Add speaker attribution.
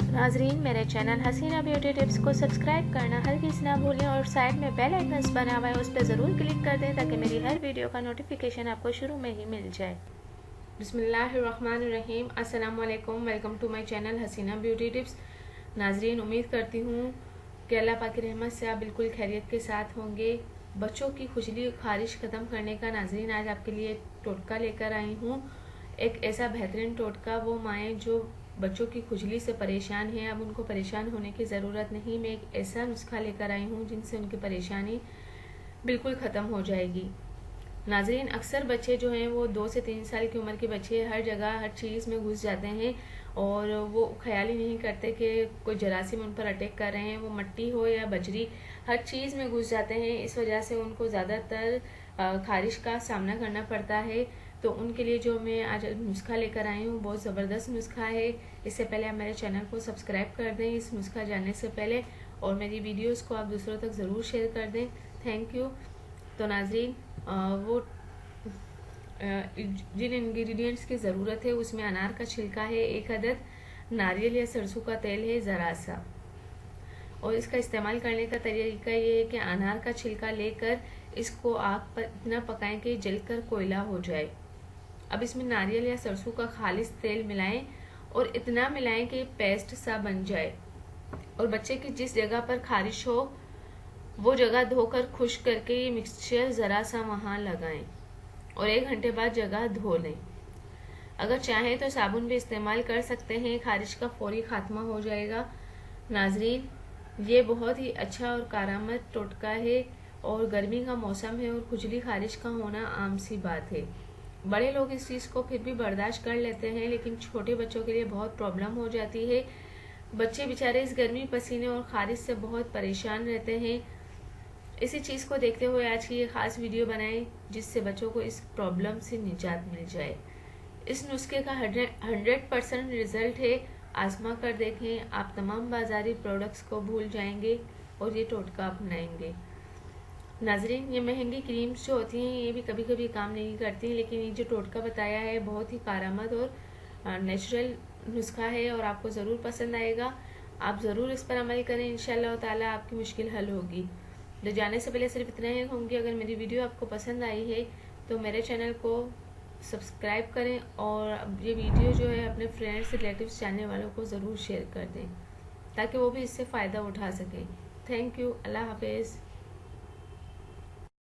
Speaker 1: नाजरीन, मेरे channel Haseena beauty tips को सब्सक्राइब करना हरगिज़ ना भूलें और साइड में बेल आइकन बना हुआ है उस पर ज़रूर क्लिक कर दें ताकि मेरी हर वीडियो का नोटिफिकेशन आपको शुरू में ही मिल जाए।
Speaker 2: बिस्मिल्लाहिर्रहमानिर्रहीम, अस्सलाम वालेकुम। Welcome to my channel Haseena beauty tips. नाजरीन, उम्मीद करती हूँ कि अल्लाह पाक की रहमत से आप बिल्कुल खैरियत के साथ होंगे। बच्चों की खुजली खारिश ख़त्म करने का नाजरीन आज आपके लिए टोटका लेकर आई हूँ। एक ऐसा बेहतरीन टोटका, वो माएँ जो बच्चों की खुजली से परेशान हैं, अब उनको परेशान होने की ज़रूरत नहीं। मैं एक ऐसा नुस्खा लेकर आई हूँ जिनसे उनकी परेशानी बिल्कुल ख़त्म हो जाएगी। नाजरीन, अक्सर बच्चे जो हैं वो 2 से 3 साल की उम्र के बच्चे हर जगह हर चीज़ में घुस जाते हैं और वो ख्याल ही नहीं करते कि कोई जरासीम उन पर अटैक कर रहे हैं। वो मिट्टी हो या बजरी, हर चीज़ में घुस जाते हैं। इस वजह से उनको ज़्यादातर खारिश का सामना करना पड़ता है। तो उनके लिए जो मैं आज नुस्खा लेकर आई हूँ बहुत ज़बरदस्त नुस्खा है। इससे पहले आप मेरे चैनल को सब्सक्राइब कर दें इस नुस्खा जानने से पहले, और मेरी वीडियोस को आप दूसरों तक ज़रूर शेयर कर दें। Thank you. तो नाजरीन, वो जिन इंग्रेडिएंट्स की ज़रूरत है उसमें अनार का छिलका है 1 अदद, नारियल या सरसों का तेल है ज़रा सा। और इसका इस्तेमाल करने का तरीका ये है कि अनार का छिलका लेकर इसको आग पर इतना पकाएं कि जलकर कोयला हो जाए। अब इसमें नारियल या सरसों का खालिस तेल मिलाएं और इतना मिलाएं कि पेस्ट सा बन जाए। और बच्चे की जिस जगह पर खारिश हो वो जगह धोकर खुश्क करके ये मिक्सचर ज़रा सा वहाँ लगाएं और 1 घंटे बाद जगह धो लें। अगर चाहें तो साबुन भी इस्तेमाल कर सकते हैं, खारिश का फौरी खात्मा हो जाएगा। नाजरीन, ये बहुत ही अच्छा और कारामद टोटका है और गर्मी का मौसम है और खुजली खारिश का होना आम सी बात है। बड़े लोग इस चीज़ को फिर भी बर्दाश्त कर लेते हैं, लेकिन छोटे बच्चों के लिए बहुत प्रॉब्लम हो जाती है। बच्चे बेचारे इस गर्मी, पसीने और खारिश से बहुत परेशान रहते हैं। इसी चीज़ को देखते हुए आज की ये खास वीडियो बनाई जिससे बच्चों को इस प्रॉब्लम से निजात मिल जाए। इस नुस्खे का 100% रिजल्ट है। आजमा कर देखें, आप तमाम बाजारी प्रोडक्ट्स को भूल जाएंगे और ये टोटका अपनाएंगे। नाजरीन, ये महंगी क्रीम्स जो होती हैं ये भी कभी कभी काम नहीं करती, लेकिन ये जो टोटका बताया है बहुत ही कारामद और नेचुरल नुस्खा है और आपको ज़रूर पसंद आएगा। आप ज़रूर इस पर अमल करें, इंशाल्लाह ताला आपकी मुश्किल हल होगी। तो जाने से पहले सिर्फ इतना ही कहूँगी, अगर मेरी वीडियो आपको पसंद आई है तो मेरे चैनल को सब्सक्राइब करें और ये वीडियो जो है अपने फ्रेंड्स, रिलेटिव्स, जानने वालों को ज़रूर शेयर कर दें ताकि वो भी इससे फ़ायदा उठा सकें। Thank you. अल्लाह हाफिज़।